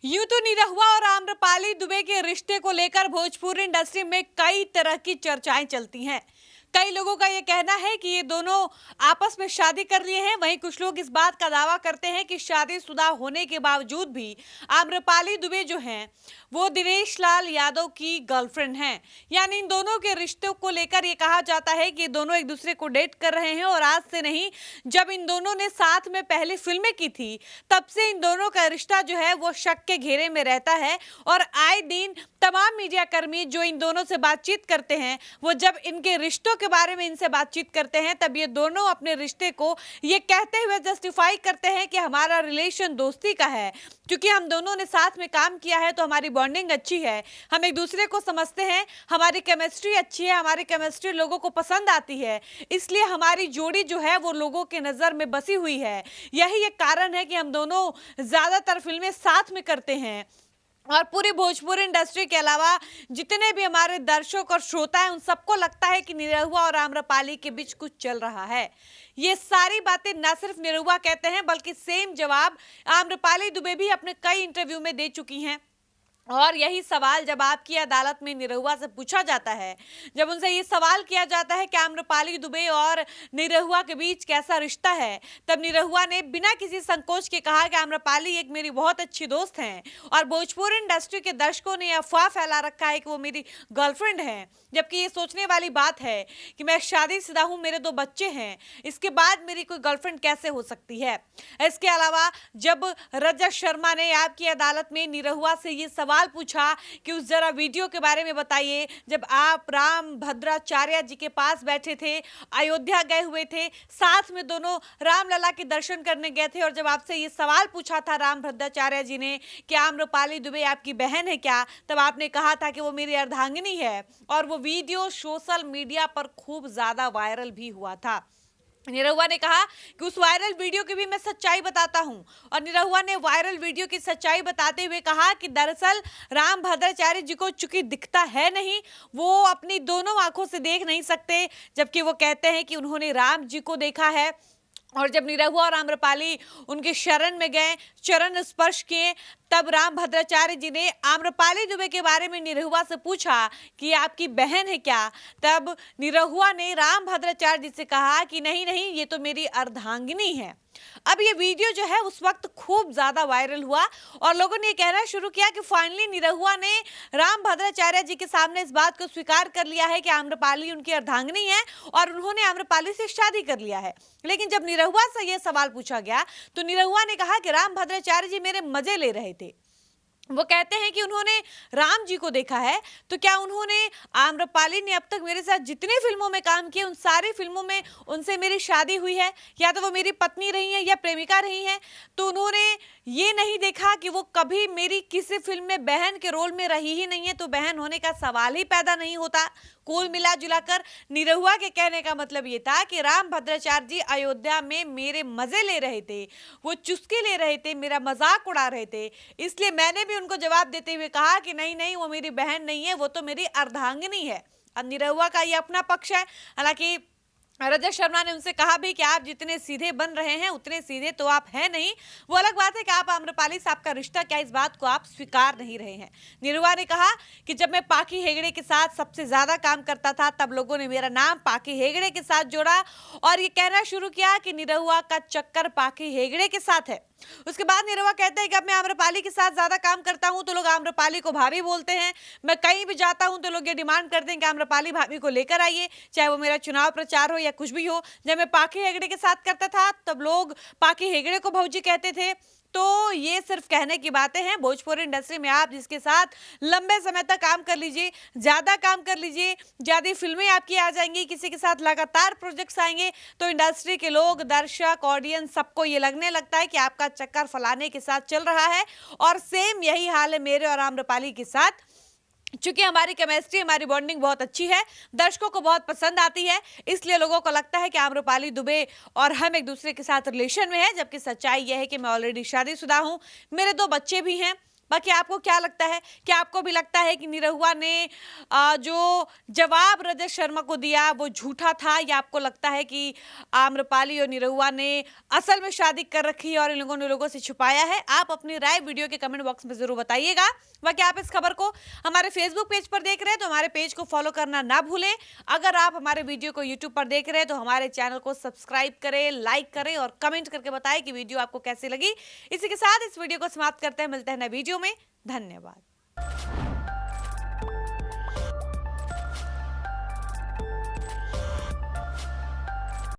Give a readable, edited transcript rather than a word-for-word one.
यूं तो निरहुआ और आम्रपाली दुबे के रिश्ते को लेकर भोजपुरी इंडस्ट्री में कई तरह की चर्चाएं चलती हैं। कई लोगों का ये कहना है कि ये दोनों आपस में शादी कर लिए हैं। वहीं कुछ लोग इस बात का दावा करते हैं कि शादीशुदा होने के बावजूद भी आम्रपाली दुबे जो हैं वो दिनेश लाल यादव की गर्लफ्रेंड हैं। यानी इन दोनों के रिश्तों को लेकर ये कहा जाता है कि दोनों एक दूसरे को डेट कर रहे हैं और आज से नहीं, जब इन दोनों ने साथ में पहले फिल्में की थी तब से इन दोनों का रिश्ता जो है वो शक के घेरे में रहता है। और आए दिन तमाम मीडिया कर्मी जो इन दोनों से बातचीत करते हैं, वो जब इनके रिश्तों के बारे में इनसे बातचीत करते हैं तब ये दोनों अपने रिश्ते को ये कहते हुए जस्टिफाई करते हैं कि हमारा रिलेशन दोस्ती का है, क्योंकि हम दोनों ने साथ में काम किया है तो हमारी बॉन्डिंग अच्छी है, हम एक दूसरे को समझते हैं, हमारी केमिस्ट्री अच्छी है, हमारी केमिस्ट्री लोगों को पसंद आती है, इसलिए हमारी जोड़ी जो है वो लोगों के नज़र में बसी हुई है। यही एक कारण है कि हम दोनों ज़्यादातर फिल्में साथ में करते हैं। और पूरी भोजपुरी इंडस्ट्री के अलावा जितने भी हमारे दर्शक और श्रोता हैं, उन सबको लगता है कि निरहुआ और आम्रपाली के बीच कुछ चल रहा है। ये सारी बातें ना सिर्फ निरहुआ कहते हैं बल्कि सेम जवाब आम्रपाली दुबे भी अपने कई इंटरव्यू में दे चुकी हैं। और यही सवाल जब आपकी अदालत में निरहुआ से पूछा जाता है, जब उनसे ये सवाल किया जाता है कि आम्रपाली दुबे और निरहुआ के बीच कैसा रिश्ता है, तब निरहुआ ने बिना किसी संकोच के कहा कि आम्रपाली एक मेरी बहुत अच्छी दोस्त हैं और भोजपुरी इंडस्ट्री के दर्शकों ने अफवाह फैला रखा है कि वो मेरी गर्लफ्रेंड हैं। जबकि ये सोचने वाली बात है कि मैं शादीशुदा हूँ, मेरे 2 बच्चे हैं, इसके बाद मेरी कोई गर्लफ्रेंड कैसे हो सकती है। इसके अलावा जब रजत शर्मा ने आपकी अदालत में निरहुआ से ये सवाल पूछा कि उस जरा वीडियो के बारे में बताइए जब आप राम भद्राचार्य जी के पास बैठे थे, अयोध्या गए हुए थे, साथ में दोनों रामलला के दर्शन करने गए थे, और जब आपसे ये सवाल पूछा था राम भद्राचार्य जी ने कि आम्रपाली दुबे आपकी बहन है क्या, तब आपने कहा था कि वो मेरी अर्धांगिनी है। और वो वीडियो सोशल मीडिया पर खूब ज्यादा वायरल भी हुआ था। निरहुआ ने कहा कि उस वायरल वीडियो की भी मैं सच्चाई बताता हूं। और निरहुआ ने वायरल वीडियो की सच्चाई बताते हुए कहा कि दरअसल राम भद्राचार्य जी को चूंकि दिखता है नहीं, वो अपनी दोनों आंखों से देख नहीं सकते, जबकि वो कहते हैं कि उन्होंने राम जी को देखा है। और जब निरहुआ और आम्रपाली उनके शरण में गए, चरण स्पर्श किए, तब राम भद्राचार्य जी ने आम्रपाली दुबे के बारे में निरहुआ से पूछा कि आपकी बहन है क्या, तब निरहुआ ने राम भद्राचार्य जी से कहा कि नहीं नहीं, ये तो मेरी अर्धांगिनी है। अब ये वीडियो जो है उस वक्त खूब ज्यादा वायरल हुआ और लोगों ने ये कहना शुरू किया कि फाइनली निरहुआ ने राम भद्राचार्य जी के सामने इस बात को स्वीकार कर लिया है कि आम्रपाली उनकी अर्धांगिनी है और उन्होंने आम्रपाली से शादी कर लिया है। लेकिन जब निरहुआ से यह सवाल पूछा गया तो निरहुआ ने कहा कि राम भद्राचार्य जी मेरे मजे ले रहे थे। वो कहते हैं कि उन्होंने राम जी को देखा है, तो क्या उन्होंने आम्रपाली ने अब तक मेरे साथ जितनी फिल्मों में काम किए उन सारी फिल्मों में उनसे मेरी शादी हुई है, या तो वो मेरी पत्नी रही है या प्रेमिका रही है, तो उन्होंने ये नहीं देखा कि वो कभी मेरी किसी फिल्म में बहन के रोल में रही ही नहीं है, तो बहन होने का सवाल ही पैदा नहीं होता। कुल मिला जुलाकर निरहुआ के कहने का मतलब ये था कि राम भद्राचार्य जी अयोध्या में मेरे मजे ले रहे थे, वो चुस्की ले रहे थे, मेरा मजाक उड़ा रहे थे, इसलिए मैंने भी उनको जवाब देते हुए कहा कि नहीं नहीं, वो मेरी बहन नहीं है, वो तो मेरी अर्धांगिनी है। अब निरहुआ का ये अपना पक्ष है। हालांकि रजत शर्मा ने उनसे कहा भी कि आप जितने सीधे बन रहे हैं उतने सीधे तो आप हैं नहीं। वो अलग बात है कि आप आम्रपाली साहब का रिश्ता क्या, इस बात को आप स्वीकार नहीं रहे हैं। निरहुआ ने कहा कि जब मैं पाकी हेगड़े के साथ सबसे ज्यादा काम करता था तब लोगों ने मेरा नाम पाकी हेगड़े के साथ जोड़ा और ये कहना शुरू किया कि निरहुआ का चक्कर पाकी हेगड़े के साथ है। उसके बाद निरहुआ कहते हैं कि अब मैं आम्रपाली के साथ ज्यादा काम करता हूं तो लोग आम्रपाली को भाभी बोलते हैं, मैं कहीं भी जाता हूं तो लोग ये डिमांड करते हैं कि आम्रपाली भाभी को लेकर आइए, चाहे वो मेरा चुनाव प्रचार हो या कुछ भी हो। जब मैं पाकी हेगड़े के साथ करता था तब लोग पाकी हेगड़े को भौजी कहते थे। तो ये सिर्फ कहने की बातें हैं। भोजपुरी इंडस्ट्री में आप जिसके साथ लंबे समय तक काम कर लीजिए, ज्यादा काम कर लीजिए, ज्यादा फिल्में आपकी आ जाएंगी, किसी के साथ लगातार प्रोजेक्ट्स आएंगे, तो इंडस्ट्री के लोग, दर्शक, ऑडियंस, सबको ये लगने लगता है कि आपका चक्कर फलाने के साथ चल रहा है। और सेम यही हाल है मेरे और आम्रपाली के साथ। चूंकि हमारी केमिस्ट्री, हमारी बॉन्डिंग बहुत अच्छी है, दर्शकों को बहुत पसंद आती है, इसलिए लोगों को लगता है कि आम्रपाली दुबे और हम एक दूसरे के साथ रिलेशन में है, जबकि सच्चाई यह है कि मैं ऑलरेडी शादीशुदा हूं, मेरे 2 बच्चे भी हैं। बाकी आपको क्या लगता है? क्या आपको भी लगता है कि निरहुआ ने जो जवाब रजत शर्मा को दिया वो झूठा था, या आपको लगता है कि आम्रपाली और निरहुआ ने असल में शादी कर रखी है और इन लोगों ने लोगों से छुपाया है? आप अपनी राय वीडियो के कमेंट बॉक्स में जरूर बताइएगा। बाकी आप इस खबर को हमारे फेसबुक पेज पर देख रहे हैं तो हमारे पेज को फॉलो करना ना भूलें। अगर आप हमारे वीडियो को यूट्यूब पर देख रहे हैं तो हमारे चैनल को सब्सक्राइब करें, लाइक करें और कमेंट करके बताएं कि वीडियो आपको कैसी लगी। इसी के साथ इस वीडियो को समाप्त करते हैं, मिलते हैं नए वीडियो में। धन्यवाद।